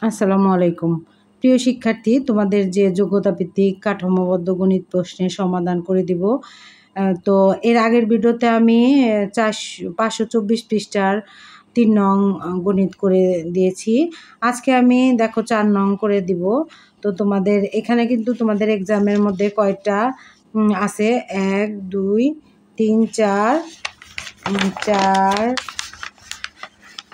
আসসালামু আলাইকুম। প্রিয় শিক্ষার্থী, তোমাদের যে যোগ্যতা ভিত্তিক কাঠামোবদ্ধ গণিত প্রশ্নের সমাধান করে দিব। তো এর আগের ভিডিওতে আমি 524 পৃষ্ঠার 3 নং গণিত করে দিয়েছি। আজকে আমি দেখো 4 নং করে দিব। তো তোমাদের এখানে কিন্তু তোমাদের এক্সামের মধ্যে কয়টা আছে 1, 2, 3, 4,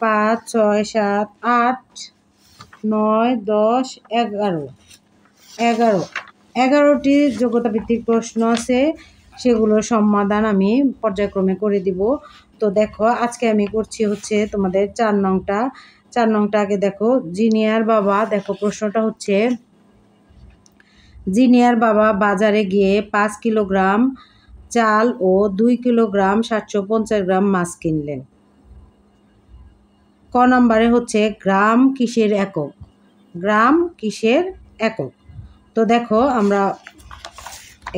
5, 6, 7, 8, 9, 10, 11টি যোগ্যতা ভিত্তিক প্রশ্ন আছে, সেগুলোর সমাধান আমি পর্যায়ক্রমে করে দিব। তো দেখো আজকে আমি করছি হচ্ছে তোমাদের 4 নংটা আগে দেখো। জিনিয়ার বাবা, দেখো প্রশ্নটা হচ্ছে জিনিয়ার বাবা বাজারে গিয়ে 5 কিলোগ্রাম চাল ও 2 কিলোগ্রাম 750 গ্রাম মাছ কিনলেন। ক নম্বরে হচ্ছে গ্রাম কিসের একক? গ্রাম কিসের একক? তো দেখো আমরা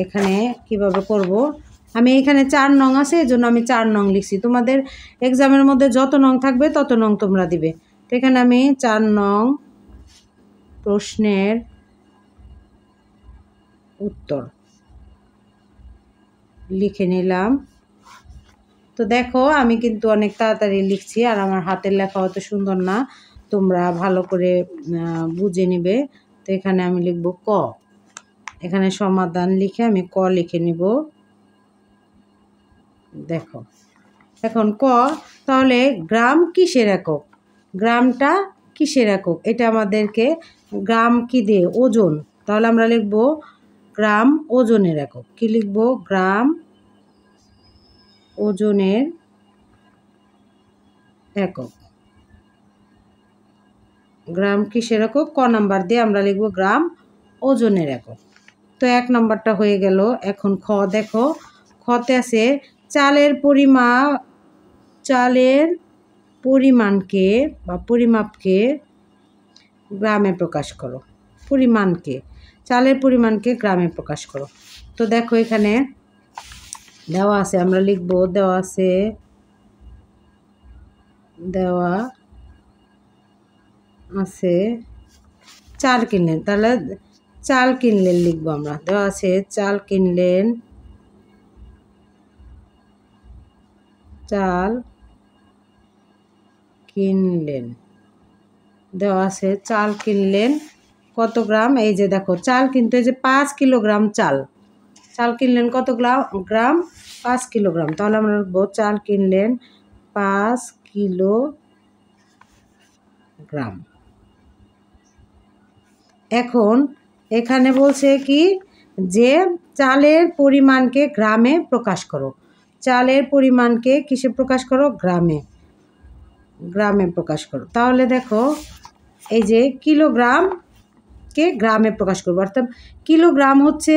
এখানে কিভাবে করব। আমি এখানে 4 নং আছে, এই জন্য আমি 4 নং লিখছি। তোমাদের এক্সামের মধ্যে যত নং থাকবে তত নং তোমরা দিবে। তো এখানে আমি 4 নং প্রশ্নের উত্তর লিখে নিলাম। তো দেখো আমি কিন্তু অনেক তাড়াতাড়ি লিখছি, আর আমার হাতের লেখা অত সুন্দর না, তোমরা ভালো করে বুঝে নিবে। তো এখানে আমি লিখব ক। এখানে সমাধান লিখে আমি ক লিখে নিব। দেখো এখন ক, তাহলে গ্রাম কিসের একক? গ্রামটা কিসের একক? এটা আমাদেরকে গ্রাম কি দিয়ে? ওজন। তাহলে আমরা লিখব গ্রাম ওজনের একক। কি লিখব? গ্রাম ওজনের একক। গ্রাম কিসের একক? ক নাম্বার দিয়ে আমরা লিখব গ্রাম ওজনের একক। তো 1 নম্বরটা হয়ে গেল। এখন খ দেখো, খতে আছে চালের পরিমাণকে বা পরিমাপকে গ্রামে প্রকাশ করো। চালের পরিমাণকে গ্রামে প্রকাশ করো। তো দেখো এখানে দেওয়া আছে, আমরা লিখব দেওয়া আছে চাল কিনলেন। তাহলে চাল কিনলেন লিখবো আমরা। দেওয়া আছে চাল কিনলেন, দেওয়া আছে চাল কিনলেন কত গ্রাম? এই যে দেখো চাল কিন্তু এই যে 5 কিলোগ্রাম চাল কিনলেন কত গ্রাম? 5 কিলোগ্রাম। তাহলে আমরা লিখবো চাল কিনলেন 5 কিলোগ্রাম। এখন এখানে বলছে কি যে চালের পরিমাণকে গ্রামে প্রকাশ করো। চালের পরিমাণকে কিসে প্রকাশ করো? গ্রামে প্রকাশ করো। তাহলে দেখো এই যে কিলোগ্রামকে গ্রামে প্রকাশ করবো, অর্থাৎ কিলোগ্রাম হচ্ছে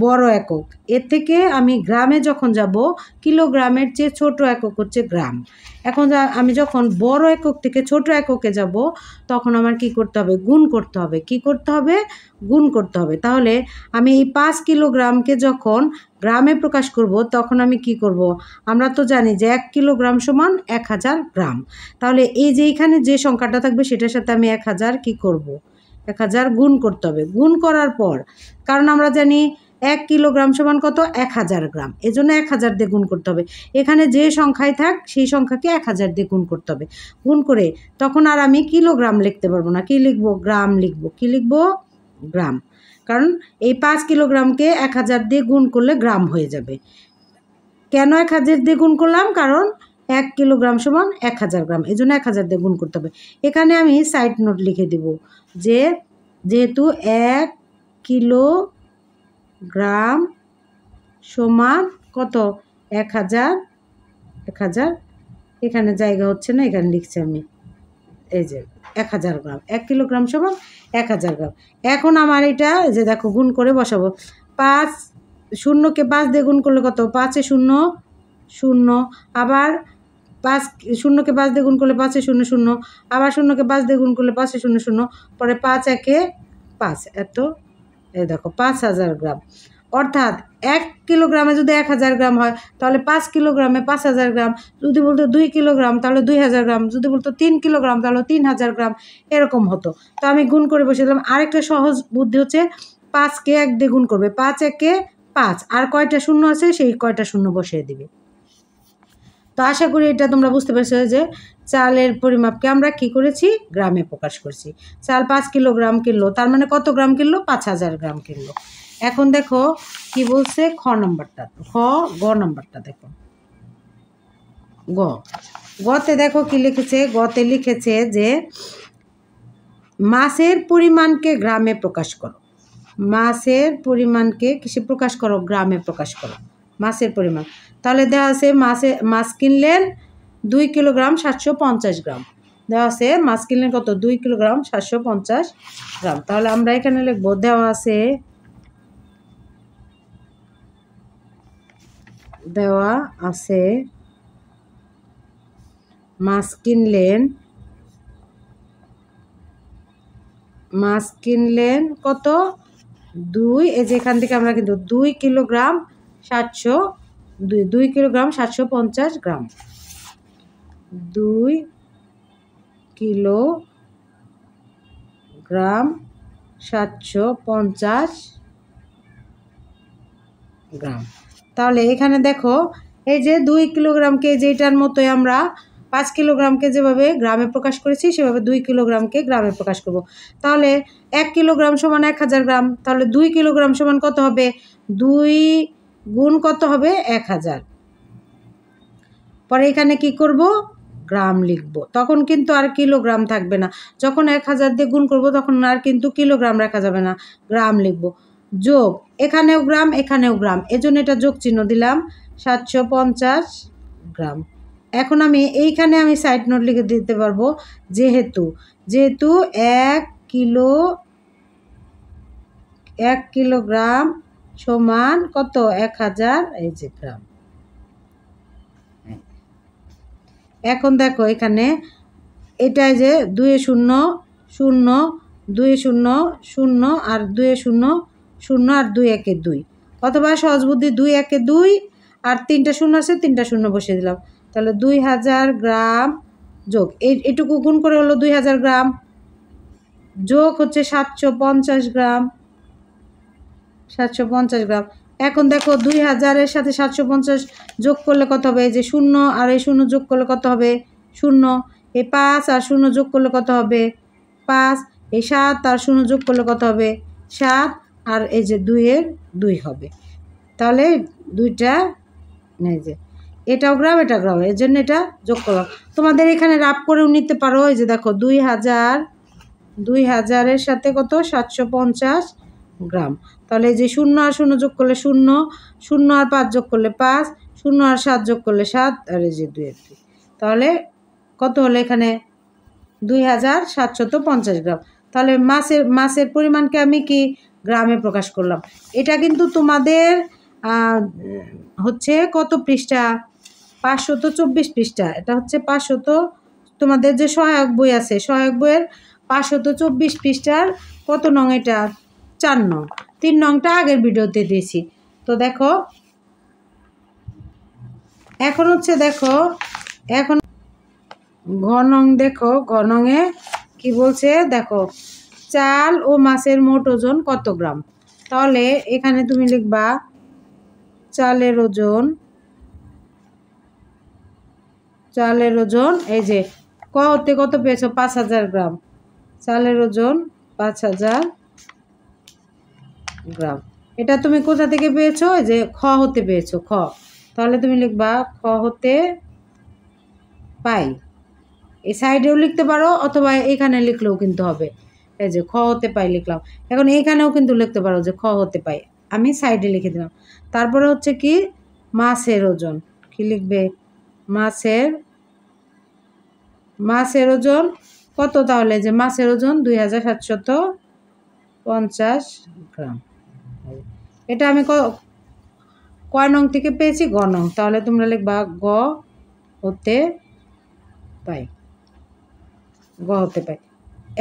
বড় একক। এর থেকে আমি গ্রামে যখন যাব, কিলোগ্রামের চেয়ে ছোট একক হচ্ছে গ্রাম। এখন আমি যখন বড় একক থেকে ছোট এককে যাব, তখন আমার কি করতে হবে? গুণ করতে হবে। কি করতে হবে? গুণ করতে হবে। তাহলে আমি এই 5 কিলোগ্রামকে যখন গ্রামে প্রকাশ করব, তখন আমি কি করব? আমরা তো জানি যে 1 কিলোগ্রাম সমান 1000 গ্রাম। তাহলে এই যে এখানে যে সংখ্যাটা থাকবে সেটার সাথে আমি 1000 কি করব? 1000 গুণ করতে হবে। গুণ করার পর, কারণ আমরা জানি 1 কিলোগ্রাম সমান কত? 1000 গ্রাম। এজন্য 1000 দিয়ে গুণ করতে হবে। এখানে যে সংখ্যায় থাক সেই সংখ্যাকে 1000 দিয়ে গুণ করতে হবে। গুণ করে তখন আর আমি কিলোগ্রাম লিখতে পারবো না। কি লিখবো? গ্রাম লিখবো। কি লিখবো? গ্রাম। কারণ এই 5 কিলোগ্রামকে 1000 দিয়ে গুণ করলে গ্রাম হয়ে যাবে। কেন 1000 দিয়ে গুণ করলাম? কারণ 1 কিলোগ্রাম সমান 1000 গ্রাম, এই জন্য 1000 দিয়ে গুণ করতে হবে। এখানে আমি সাইড নোট লিখে দিব যে যেহেতু 1 কিলোগ্রাম সমান কত? 1000। এখানে জায়গা হচ্ছে না, এখানে লিখছি আমি এই যে 1000 গ্রাম। 1 কিলোগ্রাম সমান 1000 গ্রাম। এখন আমার এটা যে দেখো গুণ করে বসাবো। 5 শূন্যকে 5 দিয়ে গুণ করলে কত? 5 এ 0 0, আবার 5 শূন্যকে 5 দিয়ে গুণ করলে 5 এ 0 0, আবার শূন্যকে 5 দিয়ে গুণ করলে 5 এ 0 0, পরে 5 একে 5, এত এই দেখো 5000 গ্রাম। অর্থাৎ 1 কিলোগ্রামে যদি 1000 গ্রাম হয় তাহলে 5 কিলোগ্রামে 5000 গ্রাম, যদি বলতো 2 কিলোগ্রাম তাহলে 2000 গ্রাম, যদি বলতো 3 কিলোগ্রাম তাহলে 3000 গ্রাম, এরকম হতো। তো আমি গুণ করে বসিয়ে দিলাম। আরেকটা সহজ বুদ্ধি হচ্ছে 5কে 1 দিয়ে গুণ করবে, 5 একে 5, আর কয়টা শূন্য আছে সেই কয়টা শূন্য বসিয়ে দিবে। তো আশা করি এটা তোমরা বুঝতে পেরেছো যে চালের পরিমাপকে আমরা কি করেছি, গ্রামে প্রকাশ করছি। চাল 5 কিলোগ্রাম কিনলো, তার মানে কত গ্রাম কিনলো, 5000 গ্রাম কিনলো। এখন দেখো কি বলছে গ নাম্বারটা দেখো। গতে দেখো কি লিখেছে, গতে লিখেছে যে মাছের পরিমাণকে গ্রামে প্রকাশ করো। মাছের পরিমাণকে কিসে প্রকাশ করো, গ্রামে প্রকাশ করো মাছের পরিমাণ। তাহলে দেওয়া আছে মাছ কিনলেন 2 কিলোগ্রাম 750 গ্রাম, দেওয়া আছে মাছ কিনলেন কত, 2 কিলোগ্রাম 750 গ্রাম। তাহলে আমরা এখানে লিখবো দেওয়া আছে মাছ কত, 2, এই যে এখান থেকে আমরা কিন্তু 2 কিলোগ্রাম 750 গ্রাম, 2 কিলোগ্রাম 750 গ্রাম। তাহলে এখানে দেখো এই যে 2 কিলোগ্রামকে যেটার মতোই আমরা 5 কিলোগ্রামকে যেভাবে গ্রামে প্রকাশ করেছি সেভাবে 2 কিলোগ্রামকে গ্রামে প্রকাশ করব। তাহলে 1 কিলোগ্রাম সমান 1000 গ্রাম, তাহলে 2 কিলোগ্রাম সমান কত হবে, 2 গুণ কত হবে, 1000। পরে এখানে কি করব, গ্রাম লিখব, তখন কিন্তু আর কিলোগ্রাম থাকবে না। যখন 1000 দিয়ে গুণ করব তখন আর কিন্তু কিলোগ্রাম রাখা যাবে না, গ্রাম লিখব। যোগ, এখানেও গ্রাম এখানেও গ্রাম, এজন্য এটা যোগ চিহ্ন দিলাম, 750 গ্রাম। এখন এইখানে আমি সাইড নোট লিখে দিতে পারবো, যেহেতু 1 কিলোগ্রাম সমান কত, 1000 এই যে গ্রাম। এখন দেখো এখানে এটাই যে 2 0 0 2 0 0 আর 2 0 0 আর 2 1 2, অথবা সহজ বুদ্ধি 2 1 2 আর 3টা শূন্য আছে 3টা শূন্য বসিয়ে দিলাম। তাহলে 2000 গ্রাম যোগ এইটুকু গুণ করে হলো 2000 গ্রাম, যোগ হচ্ছে 750 গ্রাম, 750 গ্রাম। এখন দেখো 2000-এর সাথে 750 যোগ করলে কত হবে, এই যে 0 আর এই 0 যোগ করলে কত হবে, 0, এই 5 আর 0 যোগ করলে কত হবে, 5, এই 7 আর 0 যোগ করলে কত হবে, 7, আর এই যে 2-এর 2 হবে। তাহলে দুইটা এই যে এটাও গ্রাম এটা গ্রাম, এর জন্য এটা যোগ করলাম। তোমাদের এখানে রাফ করেও নিতে পারো, এই যে দেখো 2000-এর সাথে কত, 750 গ্রাম। তাহলে এই যে 0 আর 0 যোগ করলে 0, 0 আর 5 যোগ করলে 5, 0 আর 7 যোগ করলে 7, আর এই যে 2 তাহলে কত হলো এখানে, 2750 গ্রাম। তাহলে মাছের পরিমাণকে আমি কি গ্রামে প্রকাশ করলাম। এটা কিন্তু তোমাদের হচ্ছে কত পৃষ্ঠা, 524 পৃষ্ঠা। এটা হচ্ছে 500, তোমাদের যে সহায়ক বই আছে সহায়ক বইয়ের 524 পৃষ্ঠার কত নং, এটা 4 নং, 3 নংটা আগের ভিডিওতে দিয়েছি। তো দেখো এখন হচ্ছে দেখো এখন ঘ নং, দেখো ঘ নংয়ে কি বলছে দেখো, চাল ও মাছের মোট ওজন কত গ্রাম। তাহলে এখানে তুমি লিখবা চালের ওজন, এই যে ক হতে কত পেয়েছো, 5000 গ্রাম, চালের ওজন 5000 গ্রাম। এটা তুমি কোথা থেকে পেয়েছো, এই যে খ হতে পেয়েছো, খ। তাহলে তুমি লিখবা খ হতে পাই, এই সাইডেও লিখতে পারো অথবা এখানে লিখলেও কিন্তু হবে, এই যে খ হতে পাই লিখলাম। এখন এইখানেও কিন্তু লিখতে পারো যে খ হতে পাই, আমি সাইডে লিখে দিলাম। তারপরে হচ্ছে কি মাছের ওজন, কি লিখবে, মাছের ওজন কত, তাহলে যে মাছের ওজন 2750 গ্রাম। এটা আমি কয় নং থেকে পেয়েছি, গ নং। তাহলে তোমরা লিখবা গ হতে পাই, গ হতে পাই।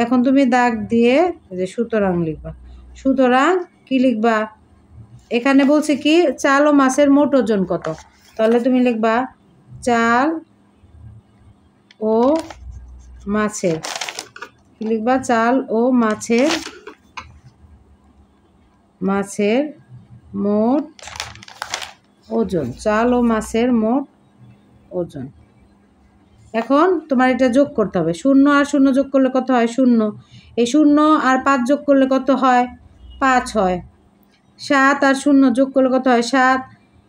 এখন তুমি দাগ দিয়ে যে সুতরাং লিখবা, সুতরাং কি লিখবা, এখানে বলছে কি চাল ও মাছের মোট ওজন কত, তাহলে তুমি লিখবা চাল ও মাছের, কি লিখবা চাল ও মাছের মোট ওজন, চাল ও মাছের মোট ওজন। এখন তোমার এটা যোগ করতে হবে, 0 আর 0 যোগ করলে কত হয় 0, এই 0 আর 5 যোগ করলে কত হয় 5 হয়, 7 আর 0 যোগ করলে কত হয় 7,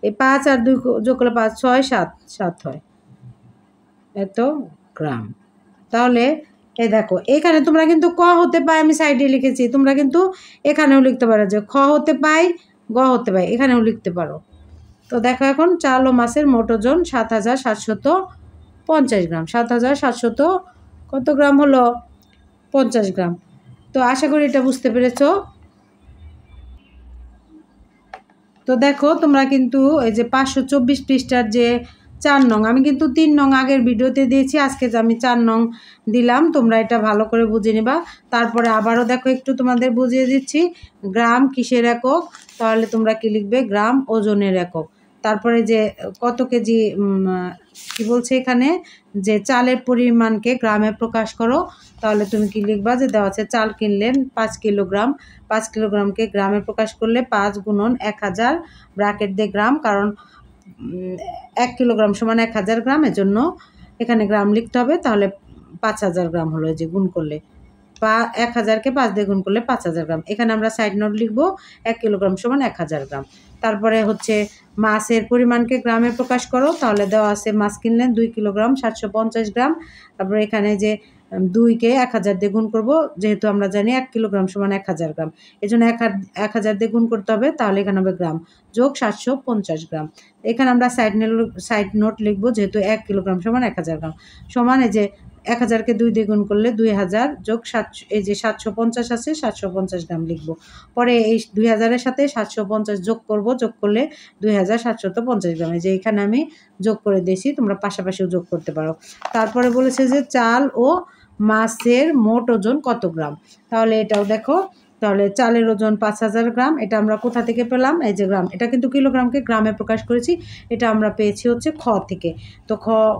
এই 5 আর 2 যোগ করলে 5, 6, 7 হয় এত গ্রাম। তাহলে এই দেখো এখানে তোমরা কিন্তু ক হতে পাই আমি সাইডে লিখেছি, তোমরা কিন্তু এখানেও লিখতে পারো যে খ হতে পাই গ হতে পাই, এখানেও লিখতে পারো। তো দেখো এখন চাল ও মাছের মোট ওজন 7,750 গ্রাম, 7,700 কত গ্রাম হলো 50 গ্রাম। তো আশা করি এটা বুঝতে পেরেছো। তো দেখো তোমরা কিন্তু এই যে 524 পৃষ্ঠার যে 4 নং, আমি কিন্তু 3 নং আগের ভিডিওতে দিয়েছি, আজকে আমি 4 নং দিলাম, তোমরা এটা ভালো করে বুঝে নিবা। তারপরে আবারও দেখো একটু তোমাদের বুঝিয়ে দিচ্ছি, গ্রাম কিসের একক, তাহলে তোমরা কি লিখবে গ্রাম ওজনের একক। তারপরে যে কত কেজি কি বলছে এখানে যে চালের পরিমাণকে গ্রামে প্রকাশ করো, তাহলে তুমি কি লিখবা যে দেওয়া আছে চাল কিনলেন 5 কিলোগ্রাম, 5 কিলোগ্রামকে গ্রামে প্রকাশ করলে 5 গুণন 1000 ব্র্যাকেট দিয়ে গ্রাম, কারণ 1 কিলোগ্রাম সমান 1000 গ্রাম, এজন্য এখানে গ্রাম লিখতে হবে। তাহলে 5000 গ্রাম হলো, যে গুণ করলে 1000কে 5 দিয়ে গুণ করলে 5000 গ্রাম। এখানে আমরা সাইড নোট লিখবো 1 কিলোগ্রাম সমান 1000 গ্রাম। তারপরে হচ্ছে মাছের পরিমাণকে গ্রামে প্রকাশ করো, তাহলে দেওয়া আছে মাছ কিনলেন 2 কিলোগ্রাম 750 গ্রাম। তারপরে এখানে যে 2কে 1000 দিয়ে গুণ করবো, যেহেতু আমরা জানি 1 কিলোগ্রাম সমান 1000 গ্রাম, এই জন্য 1000 দিয়ে গুণ করতে হবে, তাহলে এখানে হবে গ্রাম যোগ 750 গ্রাম। এখানে আমরা সাইড নোট লিখবো, যেহেতু 1 কিলোগ্রাম সমান 1000 গ্রাম সমান এই যে 1000কে 2 দিয়ে গুণ করলে 2000 যোগ 700, এই যে 750 আছে 750 গ্রাম লিখবো। পরে এই 2000-এর সাথে 750 যোগ করব, যোগ করলে 2750 গ্রাম, এই যে এখানে আমি যোগ করে দিয়েছি, তোমরা পাশাপাশিও যোগ করতে পারো। তারপরে বলেছে যে চাল ও মাছের মোট ওজন কত গ্রাম, তাহলে এটাও দেখো, তাহলে চালের ওজন 5000 গ্রাম, এটা আমরা কোথা থেকে পেলাম, এই যে গ্রাম, এটা কিন্তু কিলোগ্রামকে গ্রামে প্রকাশ করেছি, এটা আমরা পেয়েছি হচ্ছে খ থেকে। তো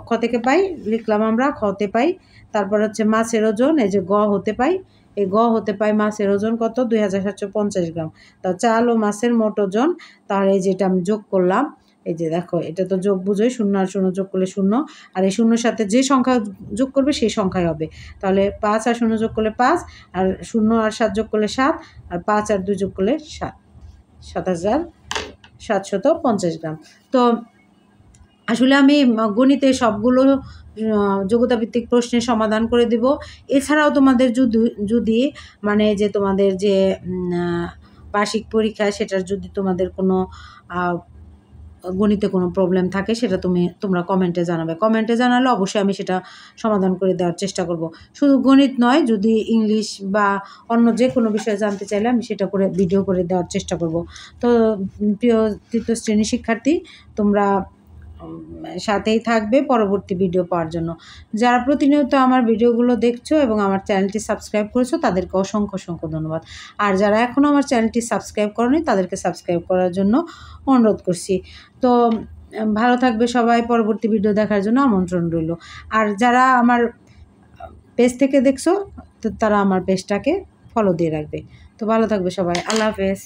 খ থেকে পাই লিখলাম আমরা, খতে পাই। তারপর হচ্ছে মাছের ওজন, এই যে গ হতে পাই, এই গ হতে পাই মাছের ওজন কত 2750 গ্রাম। তা চাল ও মাছের মোট ওজন, তাহলে এই যেটা আমি যোগ করলাম, এই যে দেখো এটা তো যোগ বুঝোই, 0 আর 0 যোগ করলে 0, আর এই 0-এর সাথে যে সংখ্যা যোগ করবে সেই সংখ্যাই হবে। তাহলে 5 আর 0 যোগ করলে 5, আর 0 আর 7 যোগ করলে 7, আর 5 আর 2 যোগ করলে 7, 7750 গ্রাম। তো আসলে আমি গণিতে সবগুলো যোগ্যতা ভিত্তিক প্রশ্নের সমাধান করে দিব। এছাড়াও তোমাদের যদি মানে যে তোমাদের যে বার্ষিক পরীক্ষা, সেটার যদি তোমাদের কোনো গণিতে কোনো প্রবলেম থাকে, সেটা তোমরা কমেন্টে জানাবে, কমেন্টে জানালে অবশ্যই আমি সেটা সমাধান করে দেওয়ার চেষ্টা করব। শুধু গণিত নয়, যদি ইংলিশ বা অন্য যে কোনো বিষয়ে জানতে চাইলে আমি সেটা করে ভিডিও করে দেওয়ার চেষ্টা করব। তো প্রিয় তৃতীয় শ্রেণীর শিক্ষার্থী, তোমরা সাথেই থাকবে পরবর্তী ভিডিও পাওয়ার জন্য। যারা প্রতিনিয়ত আমার ভিডিওগুলো দেখছো এবং আমার চ্যানেলটি সাবস্ক্রাইব করেছো, তাদেরকে অসংখ্য অসংখ্য ধন্যবাদ। আর যারা এখনও আমার চ্যানেলটি সাবস্ক্রাইব করোনি, তাদেরকে সাবস্ক্রাইব করার জন্য অনুরোধ করছি। তো ভালো থাকবে সবাই, পরবর্তী ভিডিও দেখার জন্য আমন্ত্রণ রইল। আর যারা আমার পেজ থেকে দেখছো, তো তারা আমার পেজটাকে ফলো দিয়ে রাখবে। তো ভালো থাকবে সবাই, আল্লাহ হাফেজ।